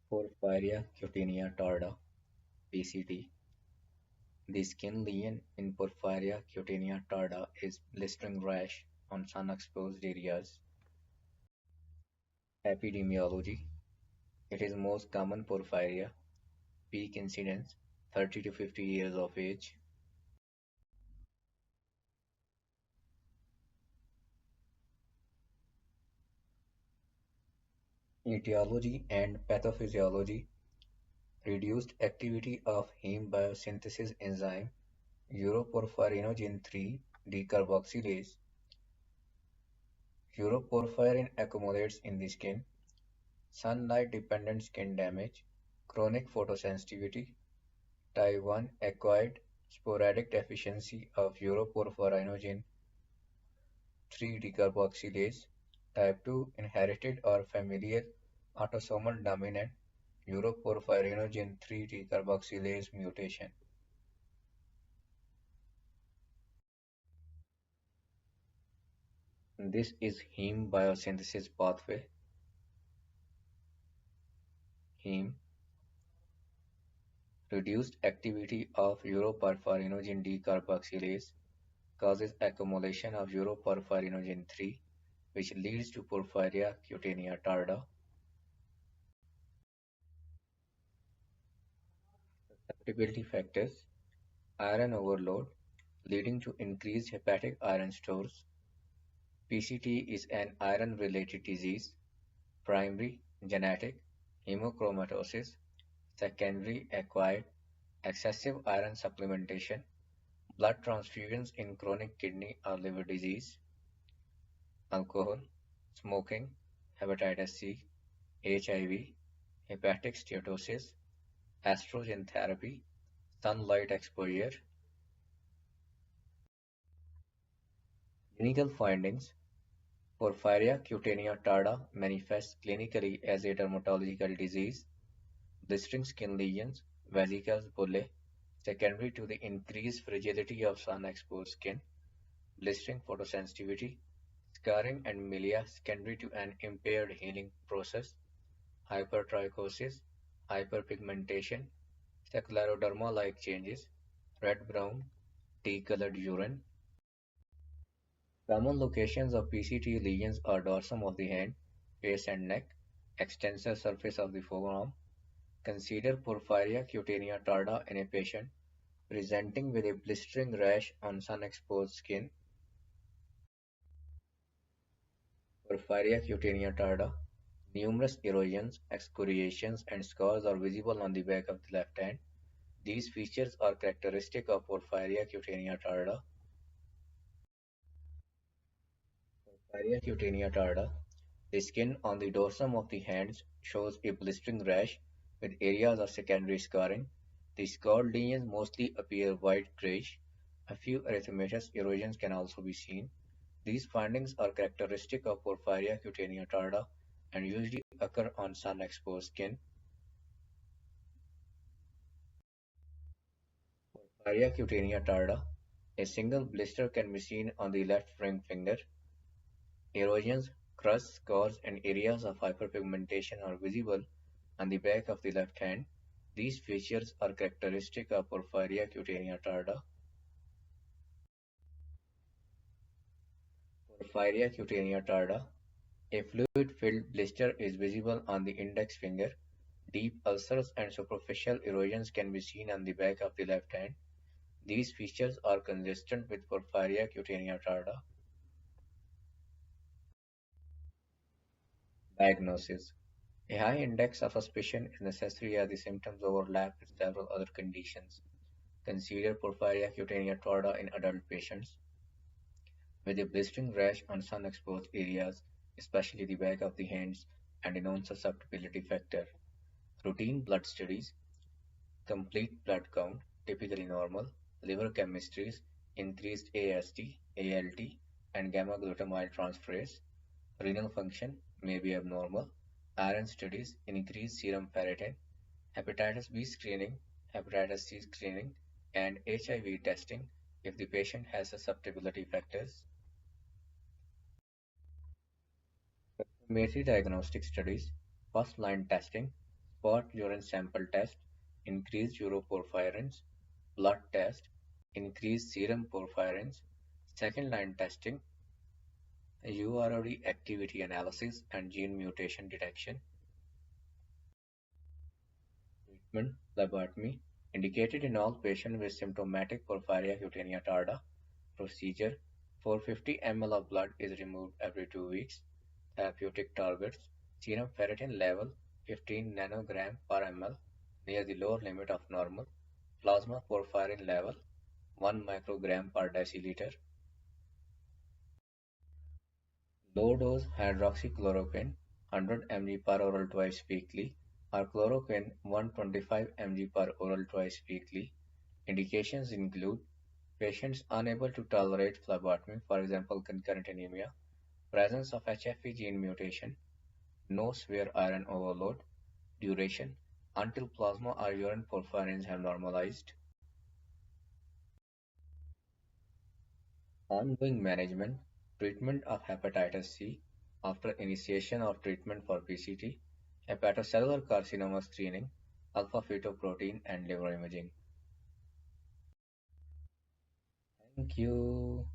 Porphyria cutanea tarda (PCT). The skin lesion in Porphyria cutanea tarda is blistering rash on sun-exposed areas. Epidemiology: it is most common porphyria. Peak incidence 30 to 50 years of age. Etiology and pathophysiology: reduced activity of heme biosynthesis enzyme uroporphyrinogen 3 decarboxylase. Uroporphyrin accumulates in the skin. Sunlight-dependent skin damage. Chronic photosensitivity. Type 1 acquired sporadic deficiency of uroporphyrinogen 3 decarboxylase. Type 2 inherited or familial autosomal dominant uroporphyrinogen 3 decarboxylase mutation. This is heme biosynthesis pathway. Heme: reduced activity of uroporphyrinogen decarboxylase causes accumulation of uroporphyrinogen 3, which leads to Porphyria cutanea tarda. Susceptibility factors: iron overload, leading to increased hepatic iron stores. PCT is an iron-related disease. Primary, genetic, hemochromatosis. Secondary, acquired, excessive iron supplementation, blood transfusions in chronic kidney or liver disease. Alcohol, smoking, hepatitis C, HIV, hepatic steatosis, estrogen therapy, sunlight exposure. Clinical findings: Porphyria cutanea tarda manifests clinically as a dermatological disease. Blistering skin lesions, vesicles bullae, secondary to the increased fragility of sun-exposed skin. Blistering photosensitivity, scarring and milia secondary to an impaired healing process. Hypertrichosis, hyperpigmentation, scleroderma-like changes, red-brown, tea-colored urine. Common locations of PCT lesions are dorsum of the hand, face and neck, extensor surface of the forearm. Consider Porphyria cutanea tarda in a patient presenting with a blistering rash on sun-exposed skin. Porphyria cutanea tarda. Numerous erosions, excoriations, and scars are visible on the back of the left hand. These features are characteristic of Porphyria cutanea tarda. Porphyria cutanea tarda. The skin on the dorsum of the hands shows a blistering rash with areas of secondary scarring. The scarred lesions mostly appear white-grayish. A few erythematous erosions can also be seen. These findings are characteristic of Porphyria cutanea tarda and usually occur on sun-exposed skin. Porphyria cutanea tarda. A single blister can be seen on the left ring finger. Erosions, crusts, scars, and areas of hyperpigmentation are visible on the back of the left hand. These features are characteristic of Porphyria cutanea tarda. Porphyria cutanea tarda. A fluid-filled blister is visible on the index finger. Deep ulcers and superficial erosions can be seen on the back of the left hand. These features are consistent with Porphyria cutanea tarda. Diagnosis: a high index of suspicion is necessary as the symptoms overlap with several other conditions. Consider Porphyria cutanea tarda in adult patients with a blistering rash on sun-exposed areas, especially the back of the hands, and a known susceptibility factor. Routine blood studies: complete blood count, typically normal; liver chemistries, increased AST, ALT, and gamma-glutamyl transferase; renal function may be abnormal; iron studies, increased serum ferritin; hepatitis B screening, hepatitis C screening, and HIV testing if the patient has susceptibility factors. Confirmatory diagnostic studies, first-line testing, spot urine sample test, increased uroporphyrins, blood test, increased serum porphyrins, second line testing, UROD activity analysis, and gene mutation detection. Treatment phlebotomy indicated in all patients with symptomatic Porphyria cutanea tarda. Procedure 450 ml of blood is removed every 2 weeks. Therapeutic targets serum ferritin level 15 nanogram per ml near the lower limit of normal. Plasma porphyrin level 1 microgram per deciliter. Low-dose hydroxychloroquine 100 mg per oral twice weekly or chloroquine 125 mg per oral twice weekly. Indications include patients unable to tolerate phlebotomy, for example concurrent anemia, presence of HFE gene mutation, no severe iron overload, duration until plasma or urine porphyrins have normalized. Ongoing management, treatment of hepatitis C after initiation of treatment for PCT, hepatocellular carcinoma screening, alpha-fetoprotein and liver imaging. Thank you.